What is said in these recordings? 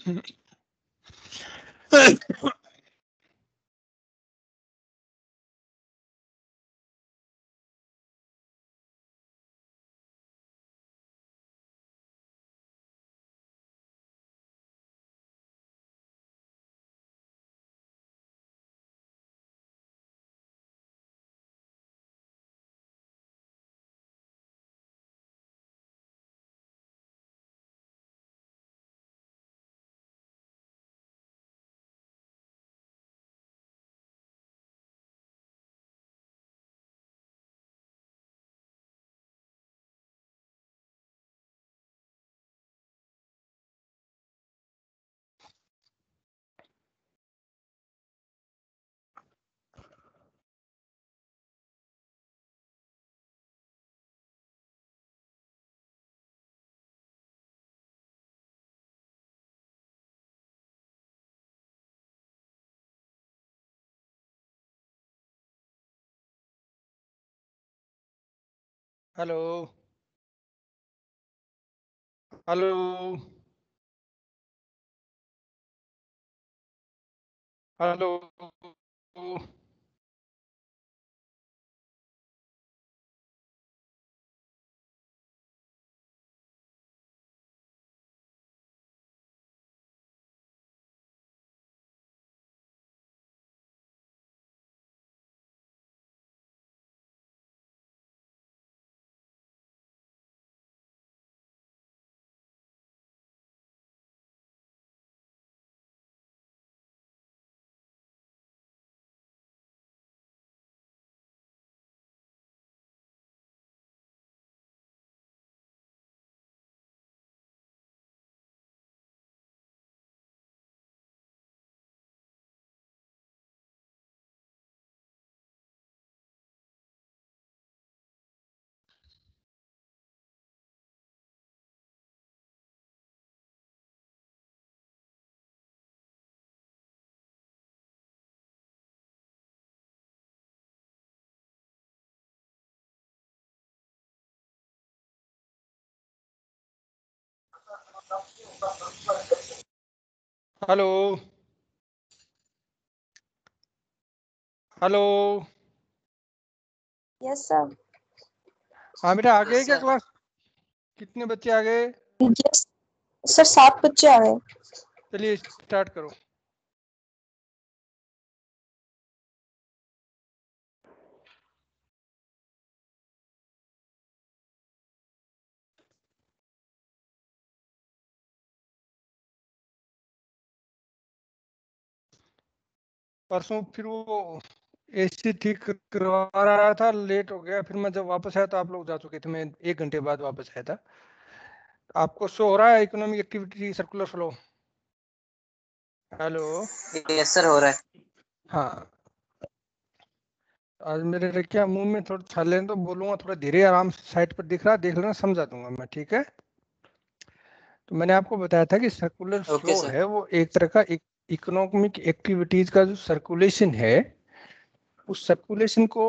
Hello hello hello. Hello hello. Yes sir. हाँ बेटा, आ गए क्या क्लास? कितने बच्चे आ गए? यस सर, 7 बच्चे आ गए। चलिए स्टार्ट करो। परसों फिर वो एसी ठीक करवा रहा था, लेट हो गया। फिर मैं जब वापस आया तो आप लोग जा चुके थे। मैं 1 घंटे बाद वापस आया था। आपको शो हो रहा है economic activity circular flow? Hello. Yes sir, हो रहा है। हाँ, आज मेरे क्या मुंह में थोड़ा छाले हैं तो बोलूंगा थोड़ा धीरे, आराम से। साइड पर दिख रहा, देख लेना, समझा दूंगा मैं, ठीक है? तो मैंने आपको बताया था कि सर्कुलर ओके फ्लो सर। है वो एक तरह का इकोनॉमिक एक्टिविटीज का जो सर्कुलेशन है, उस सर्कुलेशन को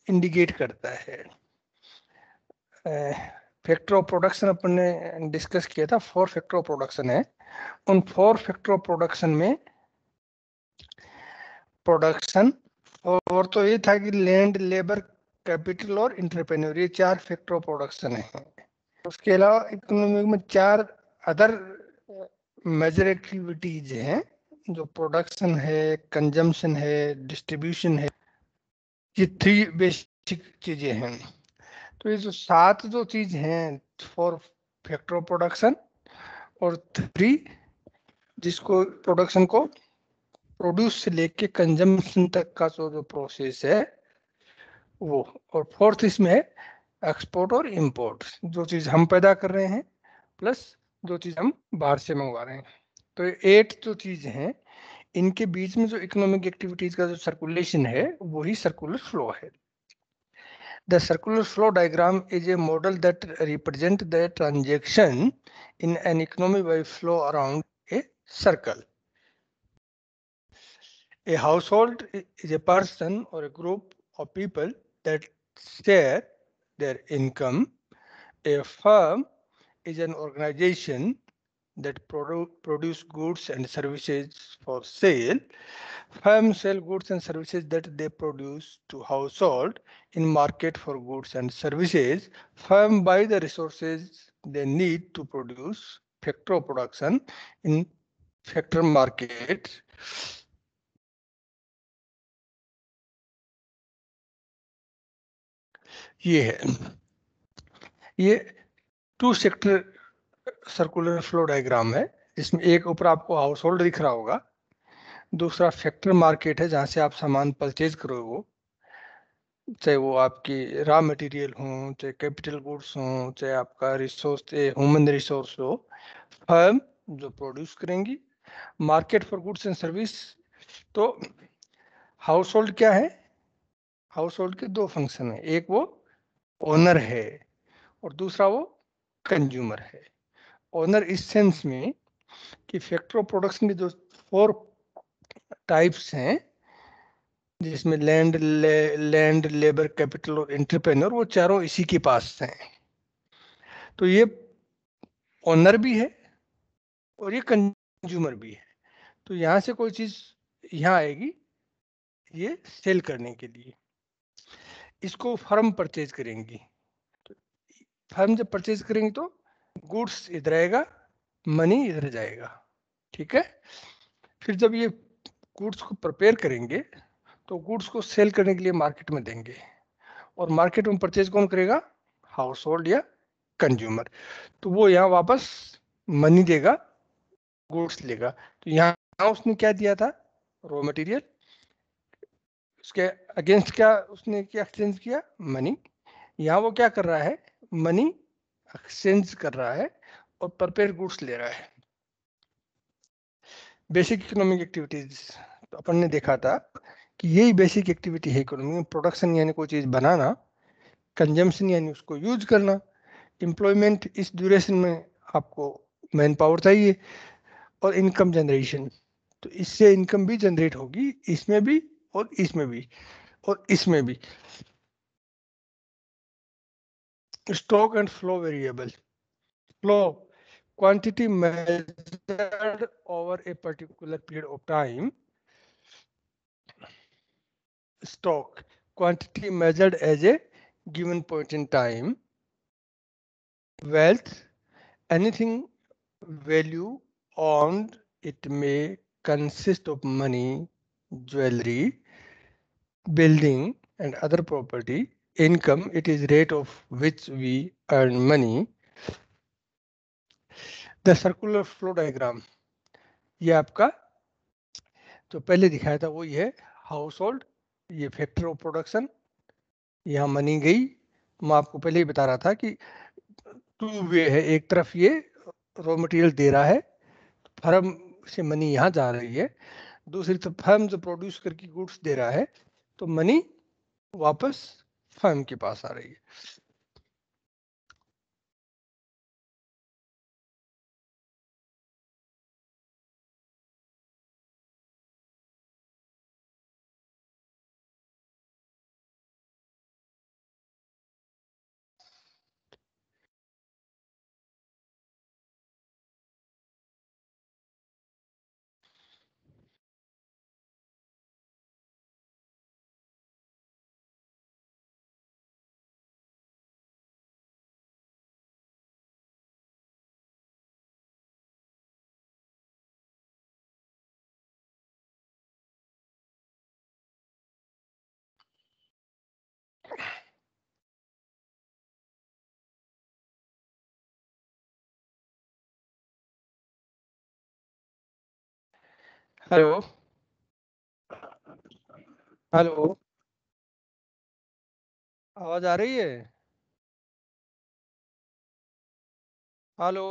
इंडिकेट करता है। फैक्टर ऑफ प्रोडक्शन अपन ने डिस्कस किया था, 4 फैक्टर ऑफ प्रोडक्शन है। उन 4 फैक्टर ऑफ प्रोडक्शन में प्रोडक्शन, और तो ये था कि लैंड, लेबर, कैपिटल और इंटरप्रेन्योर, ये 4 फैक्टर ऑफ प्रोडक्शन है। उसके अलावा इकोनॉमी में 4 अदर मेजर एक्टिविटीज हैं, जो प्रोडक्शन है, कंजम्पशन है, डिस्ट्रीब्यूशन है। ये 3 बेसिक चीजें हैं। तो ये जो 7 जो चीज हैं, 4 फैक्टर ऑफ प्रोडक्शन और 3 जिसको प्रोडक्शन को प्रोड्यूस से लेके कंजम्पशन तक का जो प्रोसेस है वो, और 4th इसमें है एक्सपोर्ट और इंपोर्ट, जो चीज हम पैदा कर रहे हैं प्लस जो चीज हम बाहर से मंगवा रहे हैं। तो 8 जो चीज हैं, इनके बीच में जो इकोनॉमिक एक्टिविटीज का जो सर्कुलेशन है वही सर्कुलर फ्लो है। The circular flow diagram is a model that represents the transaction in an economy by flow around a circle. A household is a person or a group of people that share their income. A firm is an organization that produce goods and services for sale. Firms sell goods and services that they produce to household in market for goods and services. Firm buy the resources they need to produce factor production in factor market. ये है, ये two sector circular flow diagram है, इसमें एक ऊपर आपको house hold दिख रहा होगा, दूसरा फैक्टर मार्केट है जहां से आप सामान परचेज करोगे, चाहे वो आपकी रॉ मटेरियल हो, चाहे कैपिटल गुड्स हो, चाहे आपका रिसोर्स ह्यूमन रिसोर्स हो, फर्म जो प्रोड्यूस करेंगी, market for goods and service. तो हाउस होल्ड क्या है? हाउस होल्ड के दो फंक्शन है, एक वो ओनर है और दूसरा वो कंज्यूमर है। ओनर इस सेंस में कि फैक्टर प्रोडक्ट्स में जो 4 टाइप्स हैं, जिसमें लैंड लेबर कैपिटल और एंटरप्रेन्योर, वो चारों इसी के पास हैं। तो ये ओनर भी है और ये कंज्यूमर भी है। तो यहां से कोई चीज यहाँ आएगी, ये सेल करने के लिए, इसको फर्म परचेज करेंगी। तो फर्म जब परचेज करेंगी तो गुड्स इधर आएगा, मनी इधर जाएगा, ठीक है। फिर जब ये गुड्स को प्रिपेयर करेंगे तो गुड्स को सेल करने के लिए मार्केट में देंगे, और मार्केट में परचेज कौन करेगा? हाउस होल्ड या कंज्यूमर। तो वो यहाँ वापस मनी देगा, गुड्स लेगा। तो यहाँ उसने क्या दिया था? Raw material. उसके अगेंस्ट क्या उसने क्या एक्सचेंज किया? मनी। यहाँ वो क्या कर रहा है? मनी एक्सचेंज कर रहा है और प्रिपेयर गुड्स ले रहा है। बेसिक इकोनॉमिक एक्टिविटीज तो अपन ने देखा था कि यही बेसिक एक्टिविटी है इकोनॉमी में। प्रोडक्शन यानी कोई चीज बनाना, कंजम्पशन यानी उसको यूज करना, एम्प्लॉयमेंट इस ड्यूरेशन में आपको मैन पावर चाहिए, और इनकम जनरेशन, तो इससे इनकम भी जनरेट होगी, इसमें भी और इसमें भी और इसमें भी। Stock and flow variable. Flow, quantity measured over a particular period of time. Stock, quantity measured as a given point in time. Wealth, anything value owned, it may consist of money, jewelry, building and other property. Income, it is rate of which we earn money. The circular flow diagram, ये आपका जो पहले दिखाया था वो ये है house hold, ये फैक्टर ऑफ प्रोडक्शन, यहाँ मनी गई। मैं आपको पहले ही बता रहा था कि 2 वे है, एक तरफ ये रॉ मटेरियल दे रहा है, फर्म से मनी यहाँ जा रही है, दूसरी तरफ फर्म जो प्रोड्यूस करके गुड्स दे रहा है, तो मनी वापस फर्म के पास आ रही है। हेलो हेलो, आवाज आ रही है? हेलो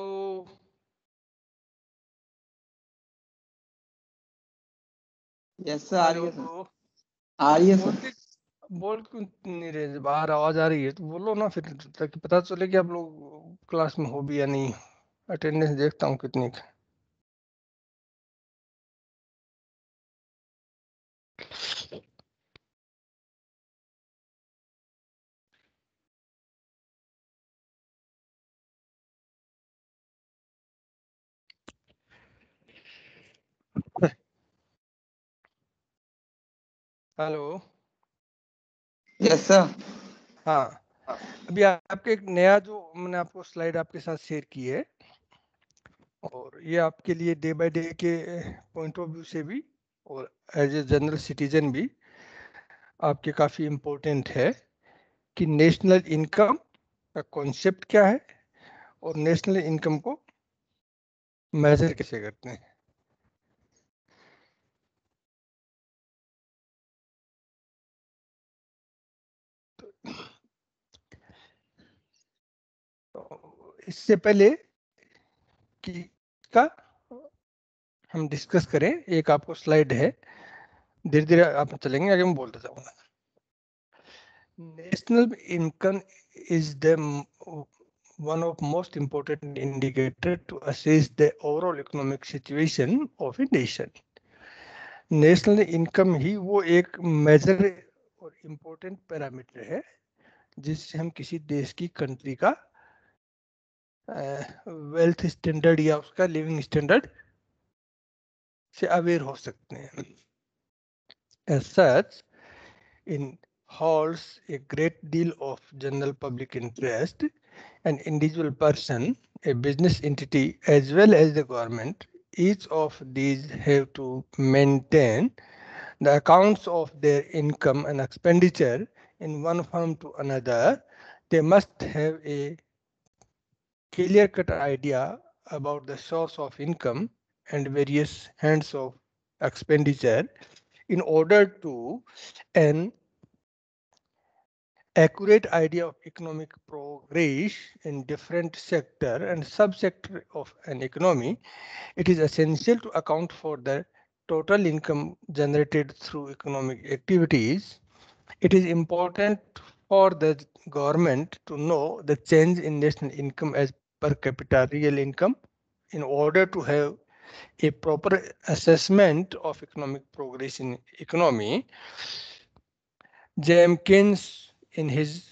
यस सर, आ रही है सर, हेलो, आ रही है सर। बोलते बोल क्यों नहीं रहे? बाहर आवाज आ रही है तो बोलो ना फिर, ताकि पता चले कि आप लोग क्लास में हो भी या नहीं। अटेंडेंस देखता हूँ कितनी है। हेलो। Yes sir. हाँ, अभी आपके एक नया जो मैंने आपको स्लाइड आपके साथ शेयर की है, और ये आपके लिए डे बाय डे के पॉइंट ऑफ व्यू से भी और एज ए जनरल सिटीजन भी आपके काफ़ी इम्पोर्टेंट है कि नेशनल इनकम का कॉन्सेप्ट क्या है और नेशनल इनकम को मेजर कैसे करते हैं। तो इससे पहले कि का हम डिस्कस करें, एक आपको स्लाइड है, धीरे धीरे आप चलेंगे आगे, मैं बोलता जाऊंगा। National income is the one of most important indicator to assess the overall economic situation of a nation. National income ही वो एक मेजर और इम्पोर्टेंट पैरामीटर है जिससे हम किसी देश की कंट्री का वेल्थ स्टैंडर्ड या उसका लिविंग स्टैंडर्ड से अवेयर हो सकते हैं। As such, in holds a great deal of general public interest. An individual person, a business entity, as well as the government, each of these have to maintain the accounts of their income and expenditure in one form to another. They must have a clear-cut idea about the source of income and various hands of expenditure in order to an accurate idea of economic progress in different sector and subsector of an economy. It is essential to account for the total income generated through economic activities. It is important for the government to know the change in national income as per capita real income in order to have a proper assessment of economic progress in economy. James Keynes, in his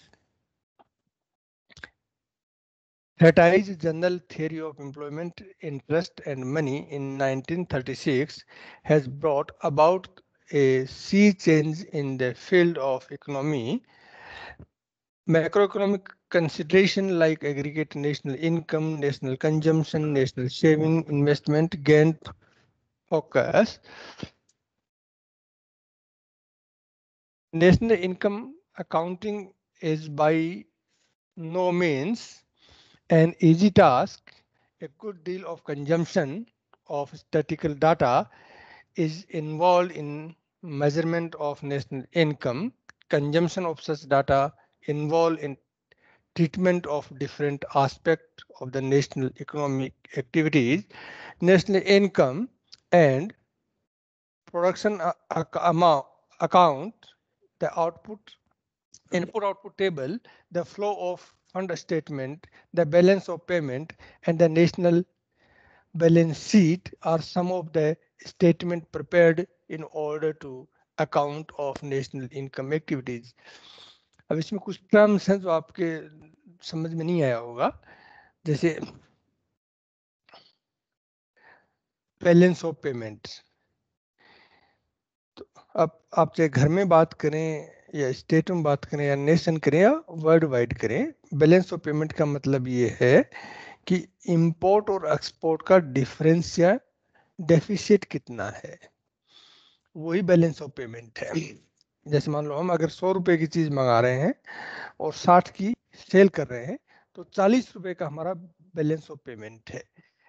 Treatise General Theory of Employment, Interest and Money in 1936, has brought about a sea change in the field of economy. Macroeconomic consideration like aggregate national income, national consumption, national saving, investment gained focus. National income accounting is by no means an easy task. A good deal of consumption of statistical data is involved in measurement of national income. Consumption of such data involved in treatment of different aspects of the national economic activities. National income and production account, the input-output table, the flow of fund statement, the balance of payment, and the national balance sheet are some of the statements prepared in order to account of national income activities. अब इसमें कुछ terms हैं जो आपके समझ में नहीं आया होगा, जैसे बैलेंस ऑफ पेमेंट। तो अब आप चाहे घर में बात करें या स्टेट में बात करें या नेशन करें या वर्ल्ड वाइड करें, बैलेंस ऑफ पेमेंट का मतलब ये है कि इंपोर्ट और एक्सपोर्ट का डिफरेंस या डेफिसिट कितना है, वही बैलेंस ऑफ पेमेंट है। जैसे मान लो हम अगर 100 रुपए की चीज मंगा रहे हैं और 60 की सेल कर रहे हैं तो 40 रुपए का हमारा बैलेंस ऑफ पेमेंट है।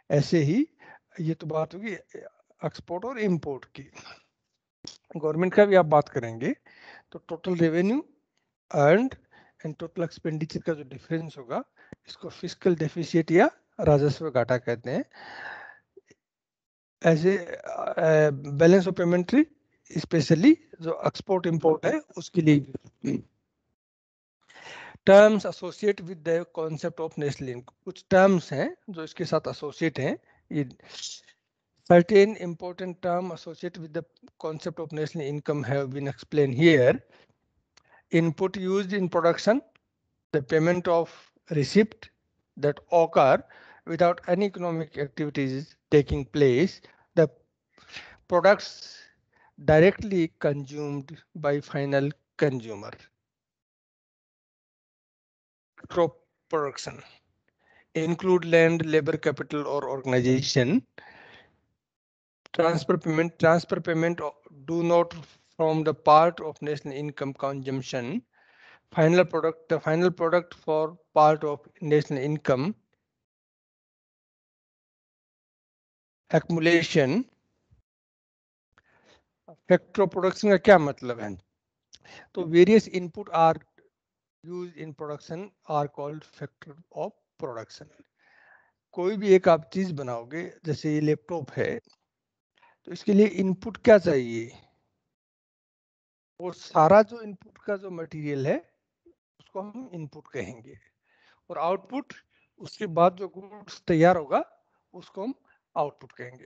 ऐसे ही ये तो बात होगी एक्सपोर्ट और इंपोर्ट की। गवर्नमेंट का भी आप बात करेंगे तो total revenue earned and total expenditure का जो डिफरेंस होगा इसको फिस्कल डेफिसिट या राजस्व घाटा कहते हैं। ऐसे बैलेंस ऑफ पेमेंट्री स्पेशली जो एक्सपोर्ट इंपोर्ट है उसके लिए। Terms associate with the concept of national income, कुछ टर्म्स हैं जो इसके साथ एसोसिएट हैं। ये certain important terms associated with the concept of national income have been explained here. Input used in production, the payment of receipt that occur without any economic activities taking place, the products directly consumed by final consumer. Crop production include land, labor, capital, or organization. Transfer payment do not form the part of national income consumption. The final product for part of national income accumulation. Factor of production का क्या मतलब है? तो various input are use in production are called factor of production. कोई भी एक आप चीज बनाओगे, जैसे ये लैपटॉप है, तो इसके लिए इनपुट क्या चाहिए? वो सारा जो इनपुट का जो मटेरियल है उसको हम इनपुट कहेंगे, और आउटपुट उसके बाद जो गुड्स तैयार होगा उसको हम आउटपुट कहेंगे.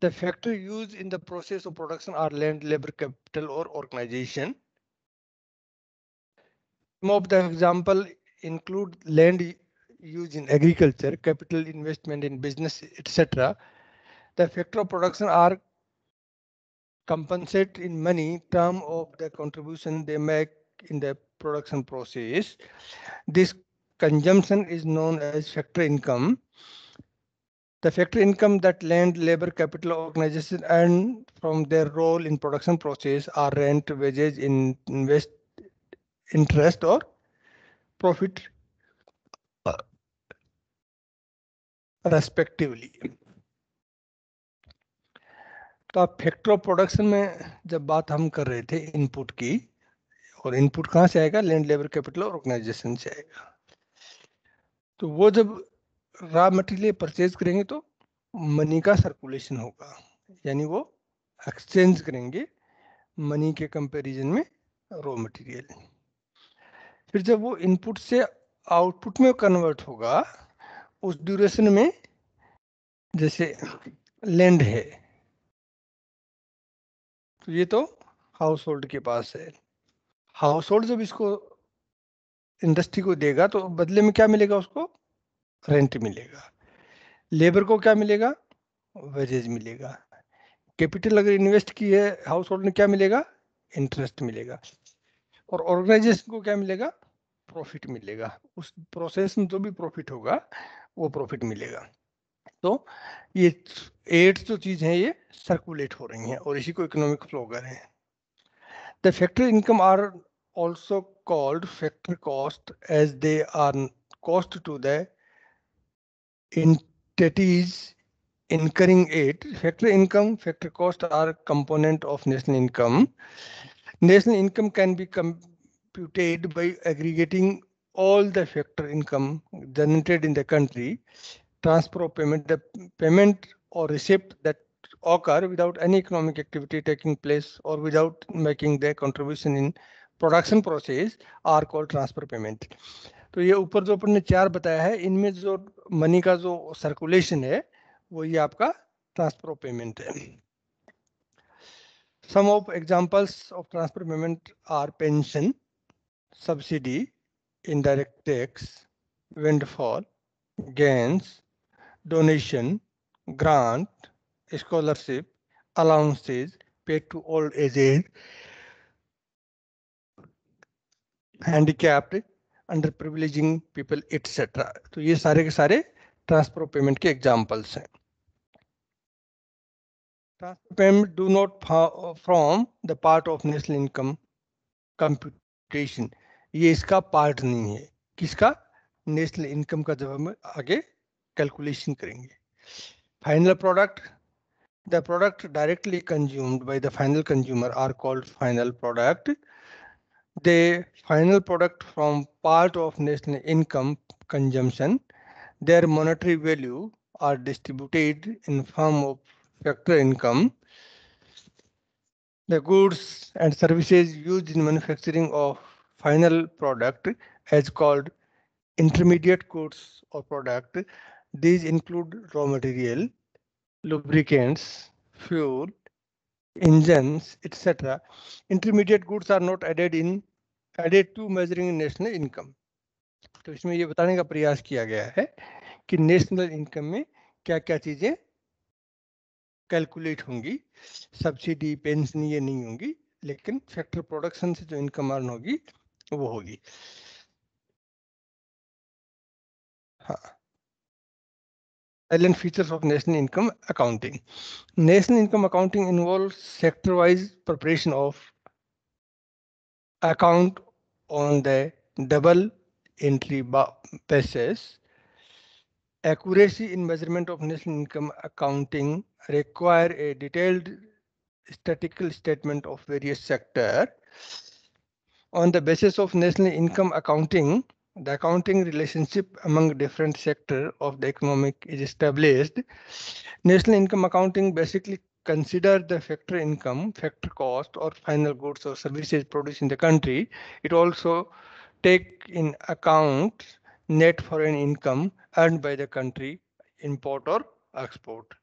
The factor used in the process of production are land, labor, capital, or organization. Some of the example include land used in agriculture, capital investment in business, etc. The factor of production are compensate in money term of the contribution they make in the production process. This consumption is known as factor income. The factor income that land, labor, capital, organization earn from their role in production process are rent, wages, interest or profit respectively. तो आप factor of production में जब बात हम कर रहे थे input की, और इनपुट कहाँ से आएगा? लैंड, लेबर, कैपिटल और ऑर्गेनाइजेशन से आएगा. तो वो जब रॉ मटेरियल परचेज करेंगे तो मनी का सर्कुलेशन होगा, यानी वो एक्सचेंज करेंगे मनी के कंपैरिजन में रॉ मटेरियल. फिर जब वो इनपुट से आउटपुट में कन्वर्ट होगा, उस ड्यूरेशन में, जैसे लैंड है तो ये तो हाउस होल्ड के पास है. हाउस होल्ड जब इसको इंडस्ट्री को देगा तो बदले में क्या मिलेगा? उसको रेंट मिलेगा. लेबर को क्या मिलेगा? वेजेज मिलेगा. कैपिटल अगर इन्वेस्ट की है हाउस होल्ड ने, क्या मिलेगा? इंटरेस्ट मिलेगा. और ऑर्गेनाइजेशन को क्या मिलेगा? प्रॉफिट मिलेगा. उस प्रोसेस में जो भी प्रॉफिट होगा वो प्रॉफिट मिलेगा. तो ये 8 जो चीज हैं ये सर्कुलेट हो रही हैं और इसी को इकोनॉमिक फ्लो कर रहे हैं. The factor income are also called factor cost as they are cost to the entities incurring it. Factor income, factor cost are component of national income. National income can be computed by aggregating all the factor income generated in the country. Transfer of payment, the payment or receipt that occur without any economic activity taking place or without making the contribution in production process are called transfer payment. तो ये ऊपर जो अपन ने 4 बताया है, इनमें जो money का जो सर्कुलेशन है वो ये आपका ट्रांसफर ऑफ पेमेंट है. Some of examples of transfer payment are pension, subsidy, indirect tax, windfall, gains, donation, grant, scholarship, allowances paid to old age, handicapped, underprivileging people, etc. तो ये सारे के सारे ट्रांसफर ऑफ पेमेंट के examples हैं. Transfer payment do not from the part of national income computation. ये इसका part नहीं है. किसका? नेशनल इनकम का. जब हम आगे कैलकुलेशन करेंगे. Final product, the product directly consumed by the final consumer are called final product. The final product from part of national income consumption, their monetary value are distributed in form of factor income. The goods and services used in manufacturing of final product as called intermediate goods or product. These include raw material, lubricants, fuel, engines, etc. Intermediate goods are not added to measuring national income. तो इसमें ये बताने का प्रयास किया गया है कि नेशनल इनकम में क्या क्या चीजें कैलकुलेट होंगी, सब्सिडी पेंशन ये नहीं होंगी, लेकिन फैक्ट्री प्रोडक्शन से जो इनकम अर्न होगी वो होगी। हाँ, Salient features of national income accounting. National income accounting involves sector-wise preparation of account on the double entry basis. Accuracy in measurement of national income accounting require a detailed statistical statement of various sectors. On the basis of national income accounting, the accounting relationship among different sectors of the economic is established. National income accounting basically consider the factor income, factor cost, or final goods or services produced in the country. It also take in account net foreign income earned by the country, import or export.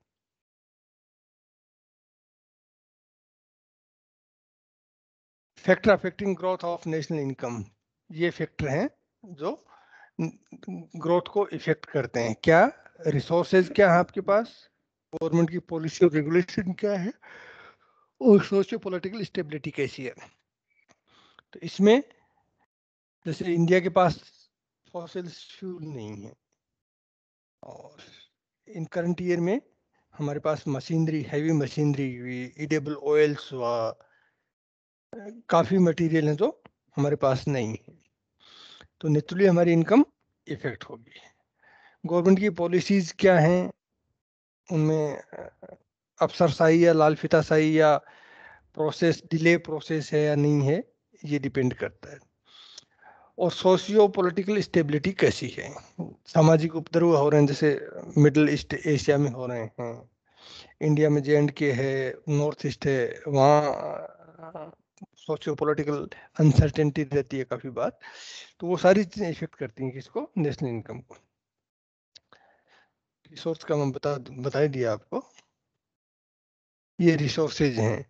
Factor affecting growth of national income, ये factor हैं जो growth को effect करते हैं। क्या resources क्या है आपके पास, गवर्नमेंट की पॉलिसी और रेगुलेशन क्या है, और सोशियो पॉलिटिकल स्टेबिलिटी कैसी है। तो इसमें जैसे इंडिया के पास फॉसिल फ्यूल नहीं है, और इन करंट ईयर में हमारे पास machinery, heavy machinery, edible oils व काफी मटेरियल है जो हमारे पास नहीं है, तो नेचुरली हमारी इनकम इफेक्ट होगी। गवर्नमेंट की पॉलिसीज क्या हैं, उनमें अफसरशाही या लाल फीताशाही या प्रोसेस डिले प्रोसेस है या नहीं है, ये डिपेंड करता है। और सोशियो पॉलिटिकल स्टेबिलिटी कैसी है, सामाजिक उपद्रव हो रहे हैं जैसे मिडिल ईस्ट एशिया में हो रहे हैं, इंडिया में J&K है, नॉर्थ ईस्ट है, वहाँ सोशियो पॉलिटिकल अनसर्टेनिटी रहती है काफी बार, तो वो सारी चीजें इफेक्ट करती हैं किसको, नेशनल इनकम को। रिसोर्स का मैं बता दिया आपको। ये रिसोर्सेज हैं,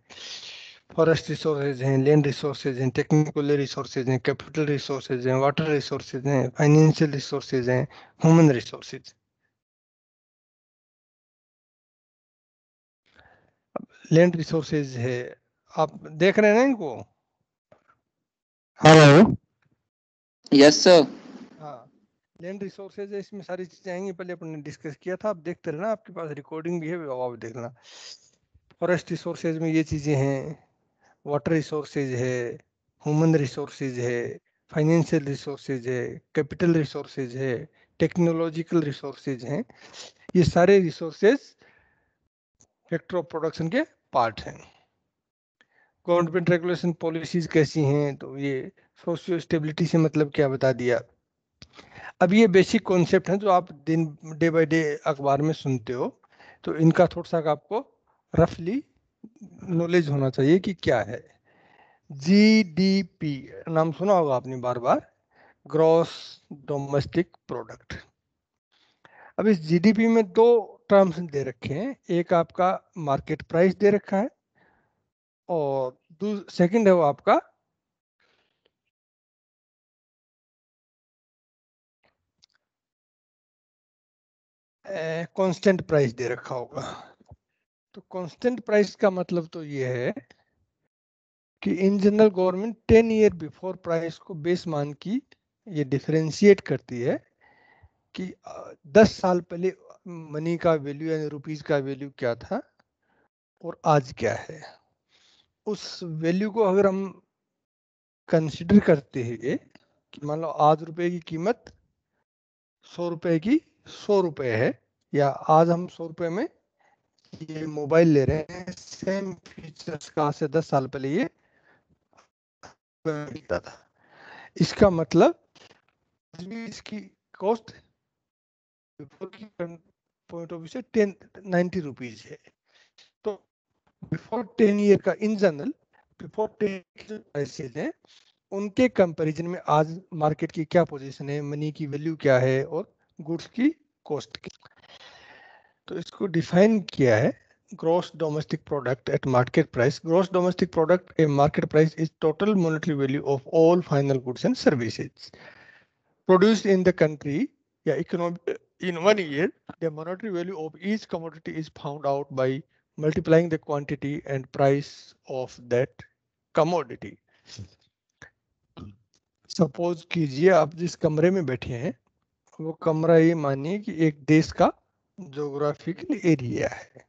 फॉरेस्ट रिसोर्सेज हैं, लैंड रिसोर्सेज हैं, टेक्निकल रिसोर्सेज हैं, कैपिटल रिसोर्सेज हैं, वाटर रिसोर्सेज हैं, फाइनेंशियल रिसोर्सेज हैं, ह्यूमन रिसोर्सेज। लैंड रिसोर्सेज है, आप देख रहे हैं ना इनको। Hello, yes sir. हाँ, लैंड रिसोर्सेज है, इसमें सारी चीजें आएंगी, पहले अपन ने डिस्कस किया था, आप देखते रहना, आपके पास रिकॉर्डिंग भी है, वो आप देखना। फॉरेस्ट रिसोर्सेज में ये चीजें हैं, वाटर रिसोर्सेज है, ह्यूमन रिसोर्सेज है, फाइनेंशियल रिसोर्सेज है, कैपिटल रिसोर्सेज है, टेक्नोलॉजिकल रिसोर्सेज हैं। ये सारे रिसोर्सेज फैक्टर ऑफ प्रोडक्शन के पार्ट हैं। गवर्नमेंट रेगुलेशन पॉलिसीज कैसी हैं, तो ये सोशियो स्टेबिलिटी से मतलब क्या बता दिया। अब ये बेसिक कॉन्सेप्ट हैं जो आप डे बाय डे अखबार में सुनते हो, तो इनका थोड़ा सा आपको रफली नॉलेज होना चाहिए कि क्या है। GDP नाम सुना होगा आपने बार बार, ग्रॉस डोमेस्टिक प्रोडक्ट। अब इस GDP में दो टर्म्स दे रखे हैं, एक आपका मार्केट प्राइस दे रखा है, और सेकंड है वो आपका कांस्टेंट प्राइस दे रखा होगा। तो कांस्टेंट प्राइस का मतलब तो ये है कि in general government 10 year before price को बेस मान की ये डिफरेंशिएट करती है कि 10 साल पहले मनी का वैल्यू यानी रुपीस का वैल्यू क्या था और आज क्या है। उस वैल्यू को अगर हम कंसिडर करते हैं कि मान लो आज रुपए की कीमत 100 रुपए की 100 रुपए है, या आज हम 100 रुपए में ये मोबाइल ले रहे हैं, सेम फीचर्स का से 10 साल पहले ये मिलता था। इसका मतलब इसकी कॉस्ट बिफोर की पॉइंट ऑफ व्यू से 90 रुपीज है। तो बिफोर 10 ईयर का इन जनरल बिफोर 10 प्राइसेस हैं, उनके कंपैरिजन में आज मार्केट की क्या पोजीशन है, मनी की वैल्यू क्या है और गुड्स की कॉस्ट की। तो इसको डिफाइन किया है gross domestic product at market price. Gross domestic product, a market price, is total monetary value of all final goods and services produced in the country. Yeah, economic in 1 year, the monetary value of each commodity is found out by multiplying the quantity and price of that commodity. Suppose कीजिए आप जिस कमरे में बैठे हैं वो कमरा ये मानिए कि एक देश का ज्योग्राफिकल एरिया है।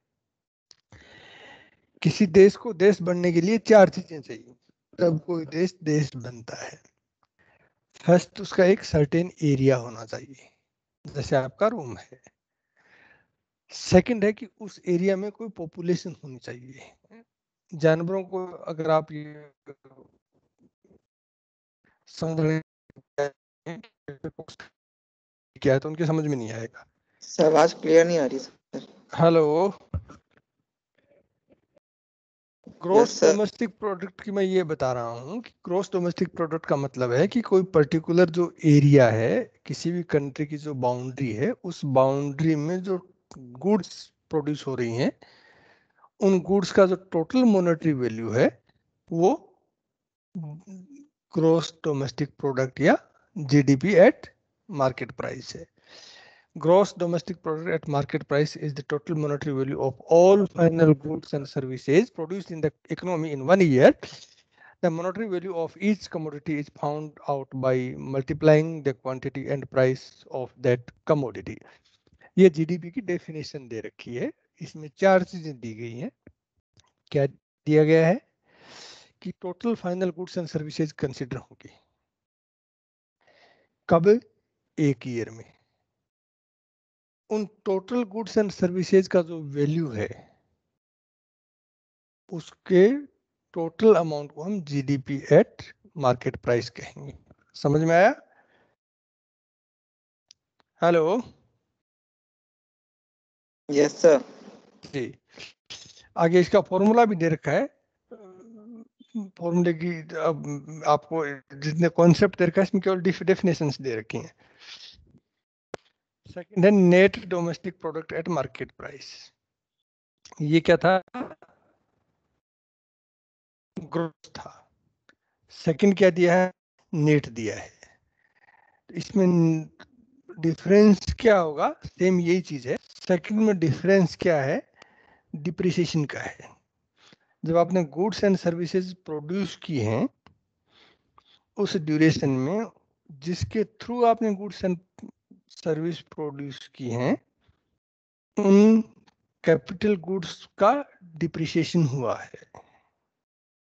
किसी देश को देश बनने के लिए 4 चीजें चाहिए तब कोई देश देश बनता है। फर्स्ट, उसका एक सर्टेन एरिया होना चाहिए, जैसे आपका रूम है। सेकंड है कि उस एरिया में कोई पॉपुलेशन होनी चाहिए। जानवरों को अगर आप ये समझ क्या है तो उनके समझ में नहीं आएगा। सर आवाज क्लियर नहीं आ रही sir. Hello, gross Yes, sir. Domestic product की मैं ये बता रहा हूँ कि ग्रोस डोमेस्टिक प्रोडक्ट का मतलब है कि कोई पर्टिकुलर जो एरिया है, किसी भी कंट्री की जो बाउंड्री है, उस बाउंड्री में जो गुड्स प्रोड्यूस हो रही हैं, उन गुड्स का जो टोटल मॉनेटरी वैल्यू है वो ग्रोस डोमेस्टिक प्रोडक्ट या जीडीपी एट मार्केट प्राइस है। Gross domestic product at market price is the total monetary value of all final goods and services produced in the economy in 1 year. The monetary value of each commodity is found out by multiplying the quantity and price of that commodity. ये GDP की definition दे रखी है, इसमें 4 चीजें दी गई हैं। क्या दिया गया है कि total final goods and services consider होंगी। कब? एक ईयर में। उन टोटल गुड्स एंड सर्विसेज का जो वैल्यू है उसके टोटल अमाउंट को हम जीडीपी एट मार्केट प्राइस कहेंगे। समझ में आया? Hello Yes, sir. जी, आगे इसका फॉर्मूला भी दे रखा है। फॉर्मूले की अब आपको जितने कॉन्सेप्ट दे रखा है इसमें केवल डेफिनेशंस दे रखी हैं। सेकंड है net domestic product at market price. ये क्या था? ग्रोथ था। सेकंड क्या दिया है? नेट दिया है। इसमें डिफरेंस क्या होगा? सेम यही चीज है। सेकंड में डिफरेंस क्या है? डिप्रिसिएशन का है। जब आपने गुड्स एंड सर्विसेज प्रोड्यूस की हैं उस ड्यूरेशन में जिसके थ्रू आपने गुड्स एंड सर्विस प्रोड्यूस की हैं उन कैपिटल गुड्स का डिप्रिसिएशन हुआ है,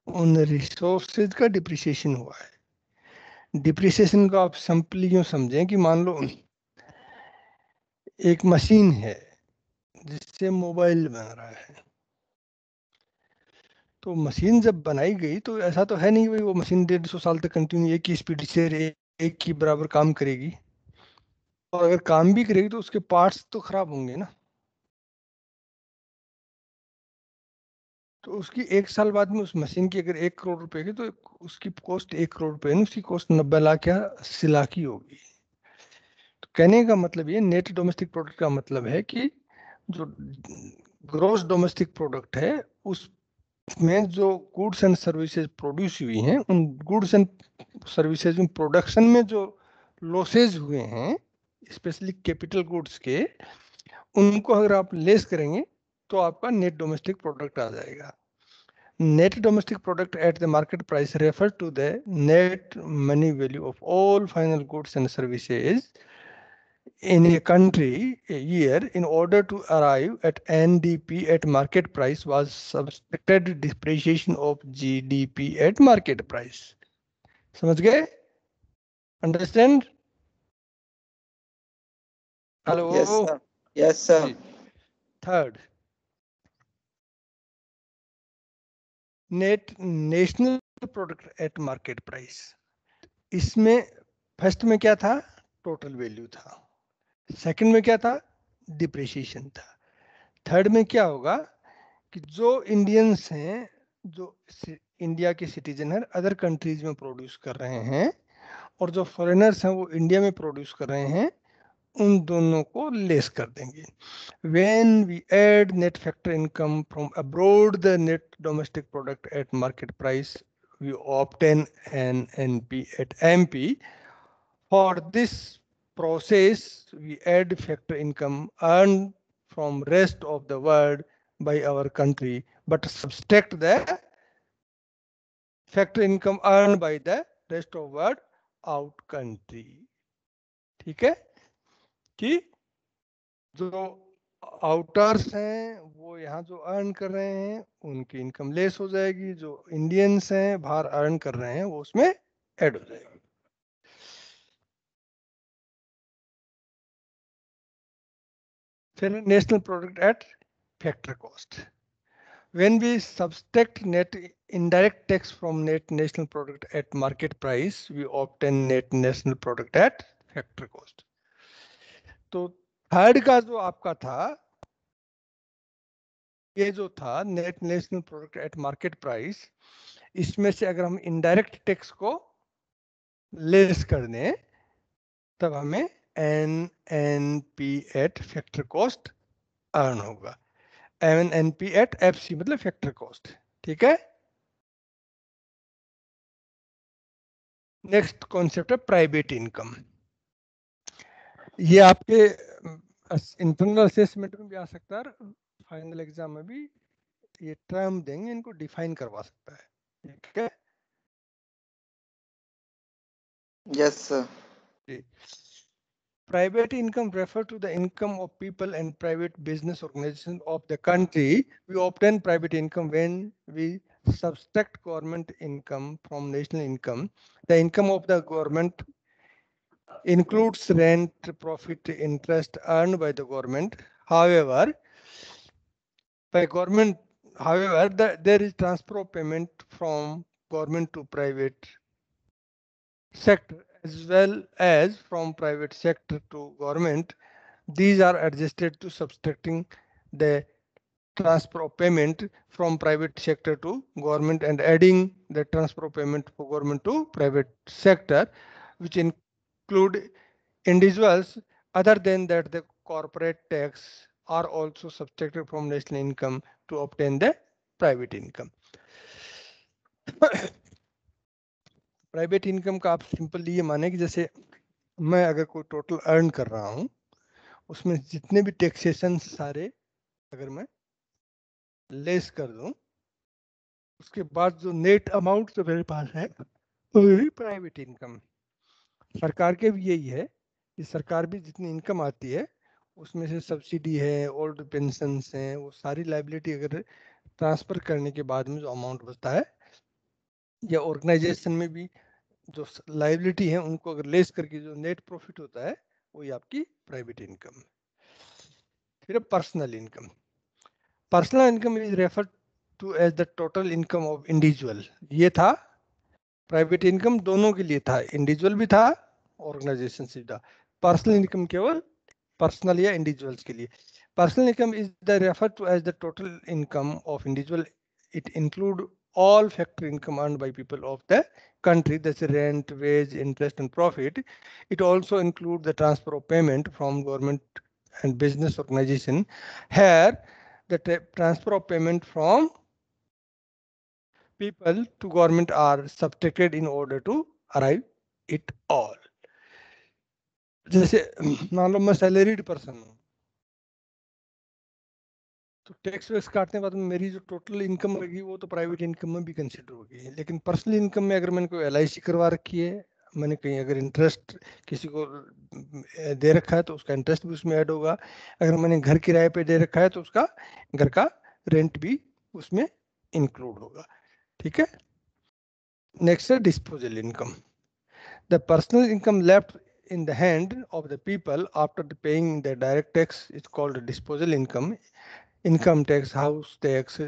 उन रिसोर्सेज का डिप्रिसिएशन हुआ है। डिप्रिसिएशन को आप सिंपली यूं समझें कि मान लो एक मशीन है जिससे मोबाइल बन रहा है, तो मशीन जब बनाई गई तो ऐसा तो है नहीं भाई वो मशीन 150 साल तक कंटिन्यू एक ही स्पीड से एक ही बराबर काम करेगी। और अगर काम भी करेगी तो उसके पार्ट्स तो खराब होंगे ना। तो उसकी 1 साल बाद में उस मशीन की अगर 1 करोड़ रुपए की तो उसकी कॉस्ट 1 करोड़ रुपए नहीं, उसकी कॉस्ट 90 लाख या 80 लाख की होगी। तो कहने का मतलब ये नेट डोमेस्टिक प्रोडक्ट का मतलब है कि जो ग्रोस डोमेस्टिक प्रोडक्ट है उसमें जो गुड्स एंड सर्विसेज प्रोड्यूस हुई हैं उन गुड्स एंड सर्विसेज में प्रोडक्शन में जो लॉसेज हुए हैं स्पेशली कैपिटल गुड्स के, उनको अगर आप लेस करेंगे तो आपका नेट डोमेस्टिक प्रोडक्ट आ जाएगा। Net domestic product at the market price refers to the net money value of all final goods and services in a country a year. In order to arrive at NDP at market price was subtracted depreciation of GDP at market price. समझ गए? Understand? Hello? Yes, sir. Yes, sir. Third, net national product at market price. इसमें first में क्या था? Total value था। Second में क्या था? डिप्रिसिएशन था। थर्ड में क्या होगा कि जो इंडियंस हैं, जो इंडिया के सिटीजन है अदर कंट्रीज में प्रोड्यूस कर रहे हैं और जो फॉरेनर्स हैं वो इंडिया में प्रोड्यूस कर रहे हैं, उन दोनों को लेस कर देंगे। When we add net factor income from abroad the net domestic product at market price, we obtain an NP at MP. For this process, we add factor income earned from rest of the world by our country, but subtract the factor income earned by the rest of world out country. ठीक है कि जो outers हैं वो यहाँ जो earn कर रहे हैं उनकी इनकम लेस हो जाएगी, जो इंडियंस हैं बाहर अर्न कर रहे हैं वो उसमें ऐड हो जाएगी. फिर national product at factor cost. When we subtract net indirect tax from net national product at market price, we obtain net national product at factor cost. तो थर्ड का जो आपका था, ये जो था net national product at market price, इसमें से अगर हम इनडायरेक्ट टैक्स को लेस कर दें तब हमें NNP eight factor cost earn होगा. NNP एट FC मतलब फैक्टर कॉस्ट. ठीक है. नेक्स्ट कॉन्सेप्ट है प्राइवेट इनकम. ये आपके इंटरनल असेसमेंट में भी आ सकता है, फाइनल एग्जाम में भी ये टर्म देंगे, इनको डिफाइन करवा सकता है. ठीक है. Yes, sir. Private income refer to the income of people and private business organizations of the country. We obtain private income when we subtract government income from national income. The income of the government includes rent, profit, interest earned by the government. However, there is transfer of payment from government to private sector as well as from private sector to government. These are adjusted to subtracting the transfer of payment from private sector to government and adding the transfer of payment for government to private sector, which include individuals. Other than that, the corporate tax are also subtracted from national income to obtain the private income. Private income का आप simply ये माने कि जैसे मैं अगर कोई total earn कर रहा हूं उसमें जितने भी टैक्सेशन सारे अगर मैं लेस कर दूं, उसके बाद जो नेट अमाउंट जो मेरे पास है वो मेरी प्राइवेट इनकम. सरकार के भी यही है कि सरकार भी जितनी इनकम आती है उसमें से सब्सिडी है, ओल्ड पेंशन है, वो सारी लाइबिलिटी अगर ट्रांसफर करने के बाद में जो अमाउंट बचता है, या ऑर्गेनाइजेशन में भी जो लाइबिलिटी है उनको अगर लेस करके जो नेट प्रॉफिट होता है वही आपकी प्राइवेट इनकम. फिर personal income. Personal income is refer to as the total income of individual. ये था प्राइवेट इनकम दोनों के लिए था, इंडिविजुअल भी था ऑर्गेनाइजेशन से भी था. पर्सनल इनकम केवल पर्सनल या इंडिविजुअल्स के लिए. Personal income is the refer to as the total income of individual. It include all factor income earned by people of the country, that's rent, wage, interest and profit. It also includes the transfer of payment from government and business organization. Here the transfer of payment from people to government are subtracted in order to arrive it all. जैसे मान लो मैं salaried person हूँ तो tax wax काटने के बाद मेरी जो टोटल इनकम रहेगी वो तो प्राइवेट इनकम में भी कंसिडर होगी. लेकिन पर्सनल इनकम में अगर मैंने कोई LIC करवा रखी है, मैंने कहीं अगर इंटरेस्ट किसी को दे रखा है तो उसका इंटरेस्ट भी उसमें ऐड होगा. अगर मैंने घर किराए पे दे रखा है तो उसका घर का रेंट भी उसमें इंक्लूड होगा. ठीक है. नेक्स्ट है disposal income. The personal income left in the hand of the people after paying the direct tax is called disposal income. Income tax, house tax,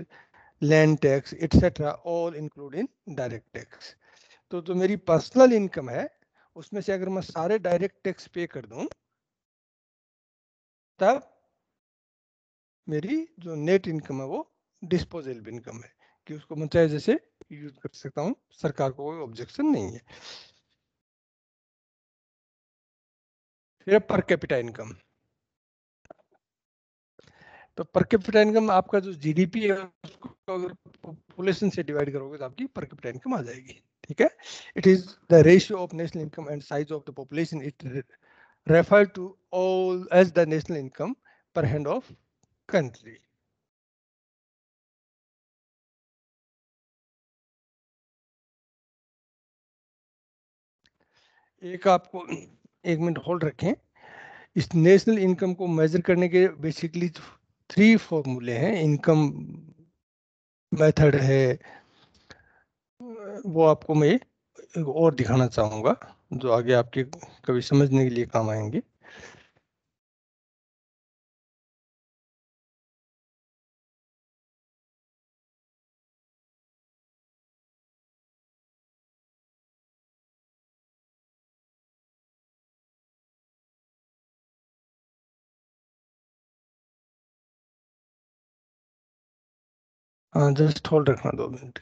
land tax, etc. all include in direct tax. तो जो मेरी personal income है उसमें से अगर मैं सारे direct tax पे कर दूं तब मेरी जो नेट इनकम है वो डिस्पोजेबल इनकम है कि उसको मैं चाहे जैसे यूज कर सकता हूं, सरकार को कोई ऑब्जेक्शन नहीं है. फिर पर कैपिटा इनकम. तो पर कैपिटा इनकम आपका जो GDP है उसको अगर पॉपुलेशन से डिवाइड करोगे तो आपकी पर कैपिटा इनकम आ जाएगी. ठीक है. It is the ratio of national income and size of the population. It refer to all as the national income per head of country. एक आपको 1 मिनट होल्ड रखें। इस नेशनल इनकम को major करने के बेसिकली 3 फॉर्मूले हैं। इनकम मेथड है, वो आपको मैं एक और दिखाना चाहूँगा जो आगे आपके कभी समझने के लिए काम आएंगे। हाँ, जस्ट होल्ड रखना 2 minute.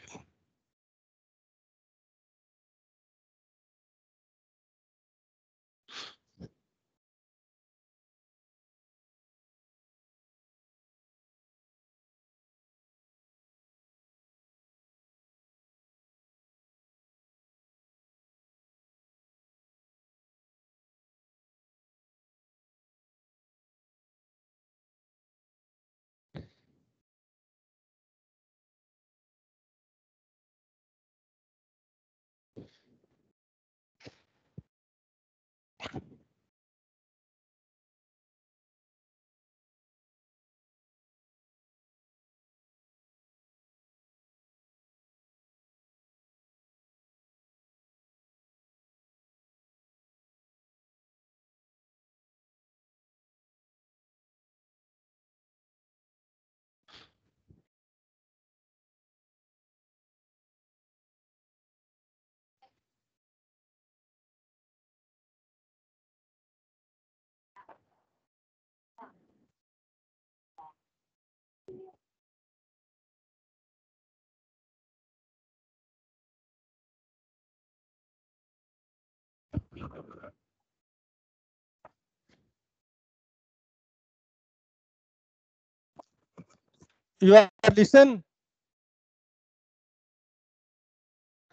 You are listen.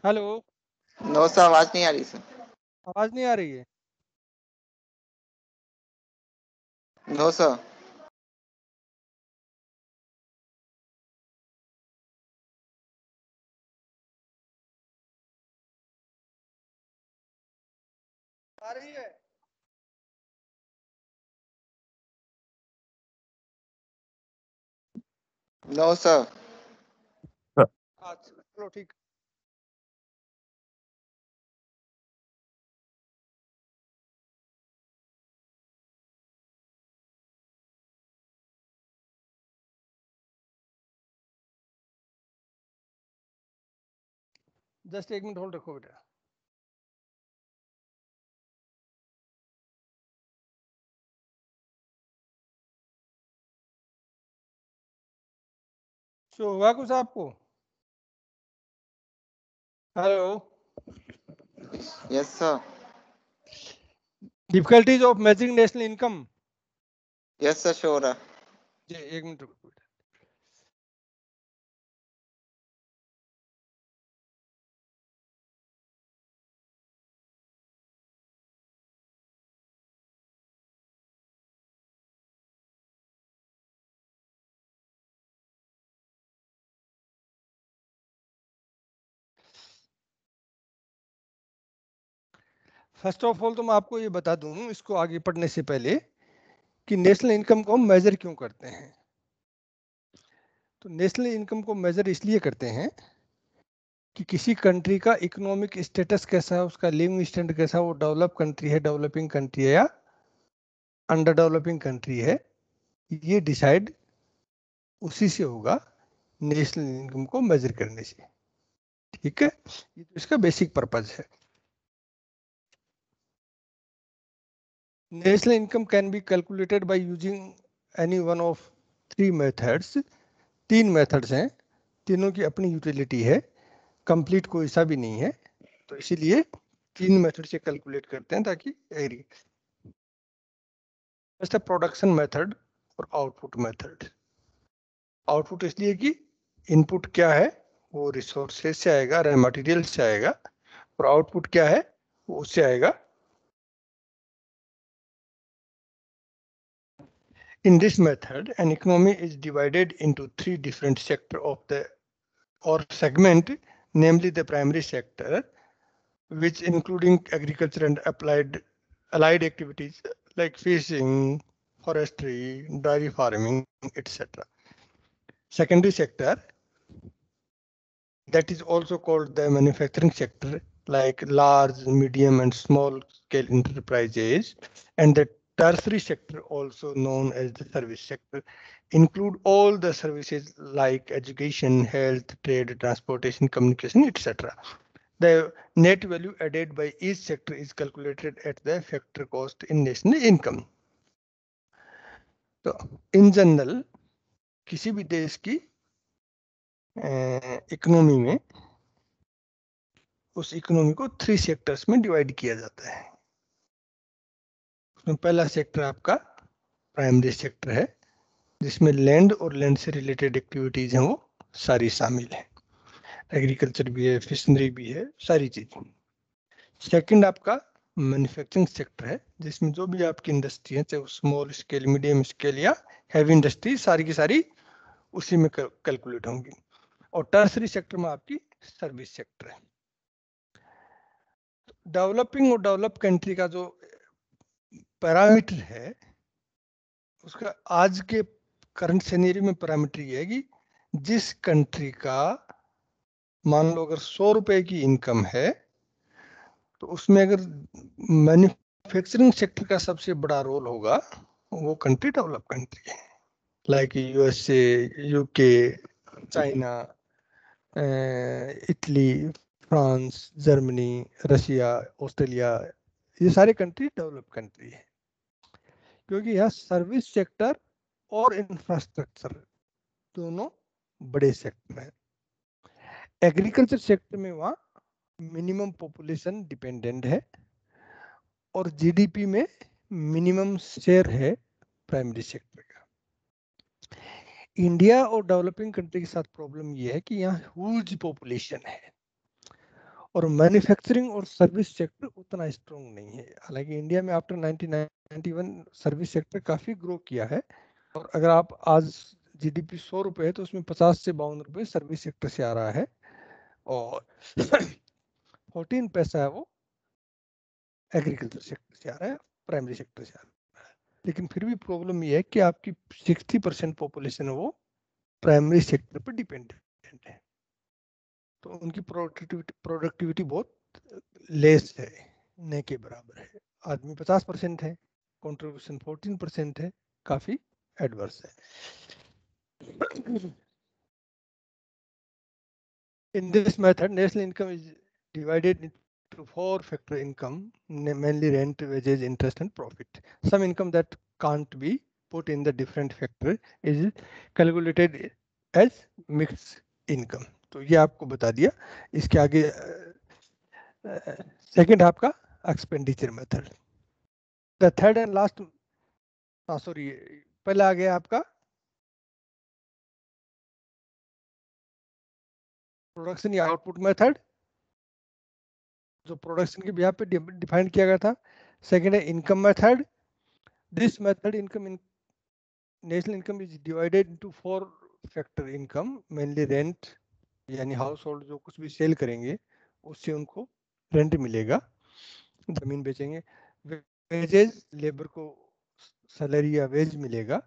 Hello, no sir, आवाज नहीं आ रही सर। आवाज नहीं आ रही है? No sir. आ रही है? No sir. अच्छा, चलो ठीक। जस्ट 1 मिनट होल्ड रखो बेटा। शो हुआ कुछ आपको? Hello, yes sir. Difficulties of measuring national income. Yes sir, show हो रहा है। जी, 1 मिनट रुको बेटा। फर्स्ट ऑफ ऑल तो मैं आपको ये बता दूं इसको आगे पढ़ने से पहले कि नेशनल इनकम को हम मेजर क्यों करते हैं। तो नेशनल इनकम को मेजर इसलिए करते हैं कि किसी कंट्री का इकोनॉमिक स्टेटस कैसा है, उसका लिविंग स्टैंडर्ड कैसा है, वो डेवलप कंट्री है, डेवलपिंग कंट्री है या अंडर डेवलपिंग कंट्री है, ये डिसाइड उसी से होगा नेशनल इनकम को मेजर करने से। ठीक है, ये तो इसका बेसिक पर्पज है। National income can be calculated by using any one of 3 methods. 3 methods हैं, तीनों की अपनी यूटिलिटी है, कंप्लीट कोई सा भी नहीं है, तो इसीलिए 3 मेथड से कैलकुलेट करते हैं ताकि एग्री। फर्स्ट है प्रोडक्शन मेथड और आउटपुट मेथड। आउटपुट इसलिए कि इनपुट क्या है वो रिसोर्सेज से आएगा, रॉ मटेरियल से आएगा, और आउटपुट क्या है वो उससे आएगा। In this method, an economy is divided into 3 different sectors of the or segment, namely the primary sector, which including agriculture and allied activities like fishing, forestry, dairy farming, etc. Secondary sector, that is also called the manufacturing sector, like large, medium, and small scale enterprises. And the tertiary sector, also known as the service sector, include all the services like education, health, trade, transportation, communication, etc. The net value added by each sector is calculated at the factor cost in national income. तो in general, किसी भी देश की economy में उस economy को 3 sectors में divide किया जाता है। उसमें पहला सेक्टर आपका प्राइमरी सेक्टर है, जिसमें लैंड और लैंड से रिलेटेड एक्टिविटीज हैं वो सारी शामिल है, एग्रीकल्चर भी है, फिशनरी भी है, सारी चीज। सेकंड आपका मैन्युफैक्चरिंग सेक्टर है, जिसमें जो भी आपकी इंडस्ट्री है, चाहे वो स्मॉल स्केल, मीडियम स्केल या हैवी इंडस्ट्री, सारी की सारी उसी में कैलकुलेट होंगी। और टर्सरी सेक्टर में आपकी सर्विस सेक्टर है। डेवलपिंग और डेवलप कंट्री का जो पैरामीटर है, उसका आज के करंट सिनेरियो में पैरामीटर ये है कि जिस कंट्री का मान लो अगर 100 रुपए की इनकम है, तो उसमें अगर मैन्युफैक्चरिंग सेक्टर का सबसे बड़ा रोल होगा, वो कंट्री डेवलप कंट्री है, like USA, UK, China, Italy, France, Germany, Russia, Australia, ये सारे कंट्री डेवलप कंट्री है, क्योंकि यहाँ सर्विस सेक्टर और इंफ्रास्ट्रक्चर दोनों बड़े सेक्टर हैं। एग्रीकल्चर सेक्टर में वहाँ मिनिमम पॉपुलेशन डिपेंडेंट है और जीडीपी में मिनिमम शेयर है प्राइमरी सेक्टर का। इंडिया और डेवलपिंग कंट्री के साथ प्रॉब्लम ये है कि यहाँ ह्यूज पॉपुलेशन है और मैन्युफैक्चरिंग और सर्विस सेक्टर उतना स्ट्रॉन्ग नहीं है। हालांकि इंडिया में आफ्टर 1991 सर्विस सेक्टर काफी ग्रो किया है, और अगर आप आज जीडीपी 100 रुपए है तो उसमें 50 से 52 रुपए सर्विस सेक्टर से आ रहा है और 14 पैसा है वो एग्रीकल्चर सेक्टर से आ रहा है, प्राइमरी सेक्टर से आ रहा है। लेकिन फिर भी प्रॉब्लम ये है कि आपकी 60% पॉपुलेशन है वो प्राइमरी सेक्टर पर डिपेंडेंट है, तो उनकी प्रोडक्टिविटी बहुत लेस है, न के बराबर है। आदमी 50% है, कंट्रीब्यूशन 14% है, काफी एडवर्स है। In this method, national income is divided into 4 factor income, mainly rent, wages, interest, and profit. Some income that can't be put in the different factor is calculated as mixed income. तो ये आपको बता दिया। इसके आगे second आपका expenditure method. The third and last, sorry, पहला आ गया आपका प्रोडक्शन या आउटपुट मेथड, जो प्रोडक्शन के बिहाफ पे डिफाइन किया गया था। सेकंड है income method. This method income in national income is divided into 4 factor income, mainly rent, यानी हाउस होल्ड जो कुछ भी सेल करेंगे उससे उनको रेंट मिलेगा, जमीन बेचेंगे। वेजेस, लेबर को सैलरी या वेज मिलेगा।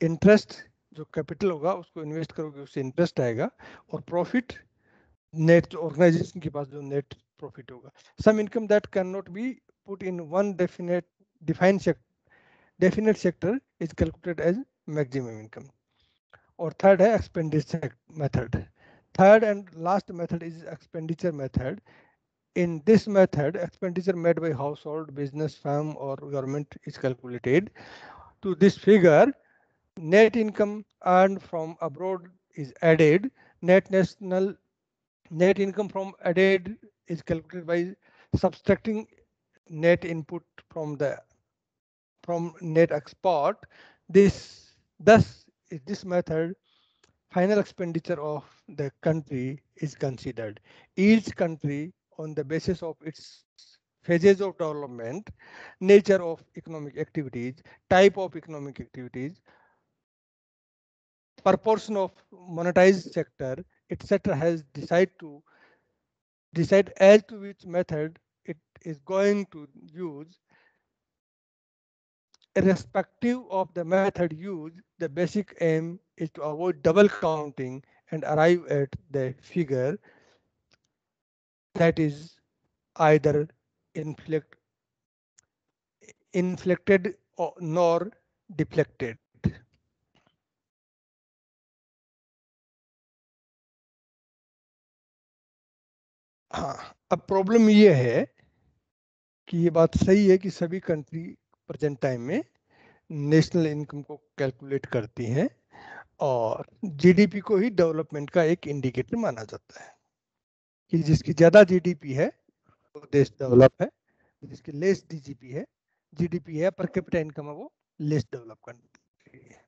इंटरेस्ट, जो कैपिटल होगा उसको इन्वेस्ट करोगे उससे इंटरेस्ट आएगा। और प्रॉफिट, नेट ऑर्गेनाइजेशन के पास जो नेट प्रॉफिट होगा। Some income that can not be put in one definite sector is calculated as maximum income. और थर्ड है expenditure method. Third and last method is expenditure method. In this method, expenditure made by household, business, firm, or government is calculated. To this figure, net income earned from abroad is added. Net income from added is calculated by subtracting net input from net export. This method, final expenditure of the country is considered. Each country, on the basis of its phases of development, nature of economic activities, type of economic activities, proportion of monetized sector, etc., has decided to decide as to which method it is going to use. Irrespective of the method used, the basic aim is to avoid double counting and arrive at the figure that is either inflected or nor deflected. हाँ, अब problem ये है कि ये बात सही है कि सभी कंट्री प्रेजेंट टाइम में नेशनल इनकम को कैलकुलेट करती हैं और जीडीपी को ही डेवलपमेंट का एक इंडिकेटर माना जाता है कि जिसकी ज्यादा जीडीपी है वो देश डेवलप है, जिसकी लेस जीडीपी है पर कैपिटा इनकम है वो लेस डेवलप कंट्री है।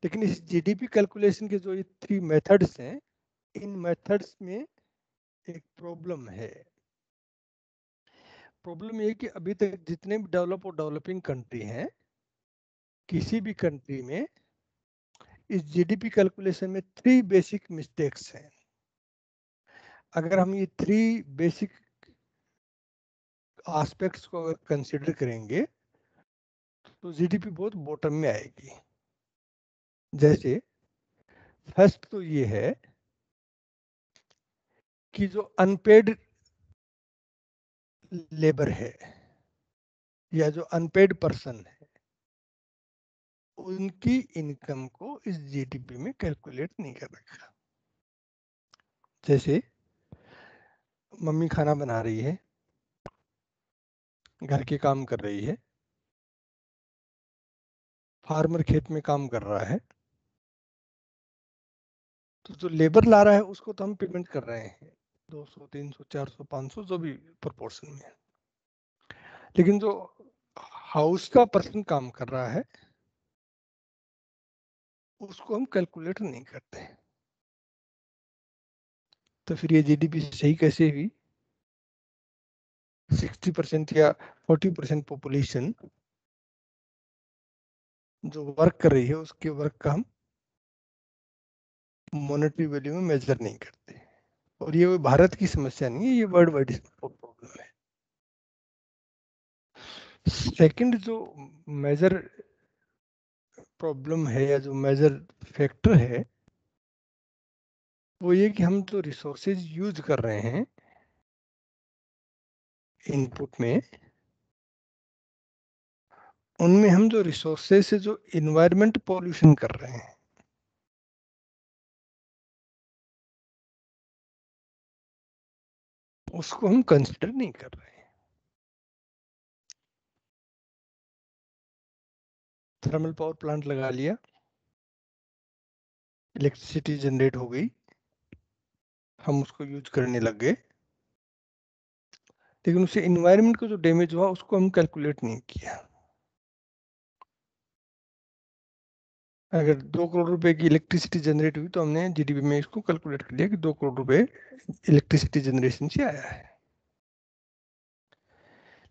लेकिन इस जीडीपी कैलकुलेशन के जो ये 3 मेथड्स हैं, इन मेथड्स में एक प्रॉब्लम है। प्रॉब्लम ये कि अभी तक जितने भी डेवलप और डेवलपिंग कंट्री हैं, किसी भी कंट्री में इस जीडीपी कैलकुलेशन में 3 बेसिक मिस्टेक्स हैं। अगर हम ये 3 बेसिक एस्पेक्ट्स को अगर कंसीडर करेंगे तो जीडीपी बहुत बॉटम में आएगी। जैसे फर्स्ट तो ये है कि जो अनपेड लेबर है या जो अनपेड पर्सन है, उनकी इनकम को इस जीडीपी में कैलकुलेट नहीं कर रखा। जैसे मम्मी खाना बना रही है, घर के काम कर रही है, फार्मर खेत में काम कर रहा है, तो जो लेबर ला रहा है उसको तो हम पेमेंट कर रहे हैं 200, 300, 400, 500 जो भी प्रोपोर्शन में। लेकिन जो हाउस का पर्सन काम कर रहा है उसको हम कैलकुलेट नहीं करते। तो फिर ये जीडीपी सही कैसे हुई? 60% या 40% पॉपुलेशन जो वर्क कर रही है उसके वर्क का हम मॉनेटरी वैल्यू में मेजर नहीं करते। और ये भारत की समस्या नहीं है, ये वर्ल्ड वाइड प्रॉब्लम है। सेकंड जो मेजर प्रॉब्लम है या जो मेजर फैक्टर है वो ये कि हम जो रिसोर्सेज यूज कर रहे हैं इनपुट में, उनमें हम जो रिसोर्सेज से जो इन्वायरमेंट पॉल्यूशन कर रहे हैं उसको हम कंसिडर नहीं कर रहे हैं। थर्मल पावर प्लांट लगा लिया, इलेक्ट्रिसिटी जनरेट हो गई, हम उसको यूज करने लग गए, लेकिन उससे इन्वायरमेंट को जो डैमेज हुआ उसको हम कैलकुलेट नहीं किया। अगर 2 करोड़ रुपए की इलेक्ट्रिसिटी जनरेट हुई तो हमने जीडीपी में इसको कैलकुलेट कर लिया कि 2 करोड़ रुपए इलेक्ट्रिसिटी जनरेशन से आया है।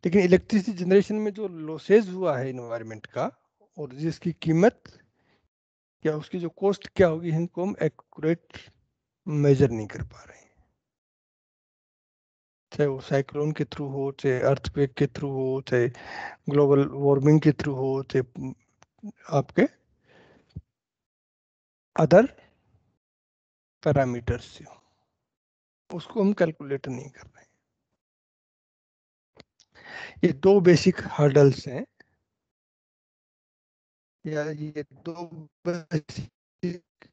लेकिन इलेक्ट्रिसिटी जनरेशन में जो लॉसेज हुआ है इन्वायरमेंट का और जिसकी कीमत या उसकी जो कॉस्ट क्या होगी, इनको हम एक्यूरेट मेजर नहीं कर पा रहे हैं। चाहे वो साइक्लोन के थ्रू हो, चाहे अर्थक्वेक के थ्रू हो, चाहे ग्लोबल वार्मिंग के थ्रू हो, चाहे आपके अदर पैरामीटर्स से हो, उसको हम कैलकुलेट नहीं कर रहे हैं। ये 2 बेसिक हर्डल्स हैं या ये 2 बेसिक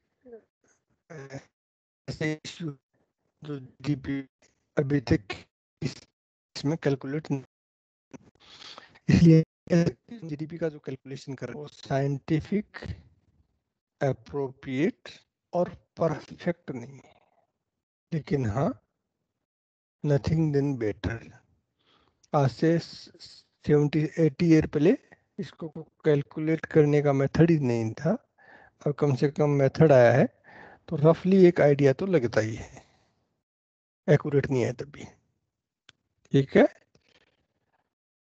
ऐसे इश्यू जो जीडीपी अभी तक इसमें कैलकुलेट नहीं, इसलिए जीडीपी का जो कैलकुलेशन कर रहे हैं वो साइंटिफिक, एप्रोप्रिएट और परफेक्ट नहीं है, लेकिन हाँ नथिंग देन बेटर। आज से 70-80 ईयर पहले इसको कैलकुलेट करने का मेथड ही नहीं था, और कम से कम मेथड आया है तो रफली एक आइडिया तो लगता ही है, एक्यूरेट नहीं है तब भी। ठीक है,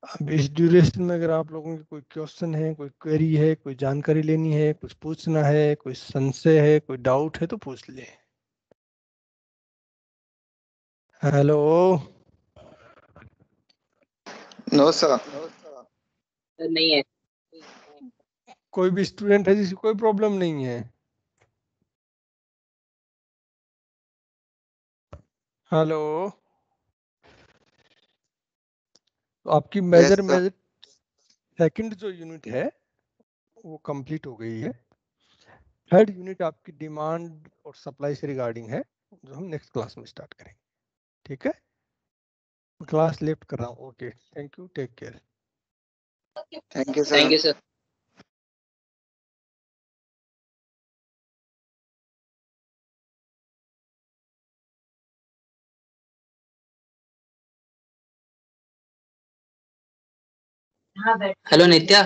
अब इस ड्यूरेशन में अगर आप लोगों की कोई क्वेश्चन है, कोई क्वेरी है, कोई जानकारी लेनी है, कुछ पूछना है, कोई संशय है, कोई डाउट है तो पूछ ले। Hello, no sir. सर नहीं है। कोई भी स्टूडेंट है जिसकी कोई प्रॉब्लम नहीं है? हेलो, तो आपकी मेजर सर। मेजर सेकंड जो यूनिट है वो कंप्लीट हो गई है। थर्ड यूनिट आपकी डिमांड और सप्लाई से रिगार्डिंग है, जो हम नेक्स्ट क्लास में स्टार्ट करेंगे। ठीक है, क्लास लेफ्ट कर रहा हूँ। Okay, thank you, take care. Thank you thank sir. You sir. Hello Nitya.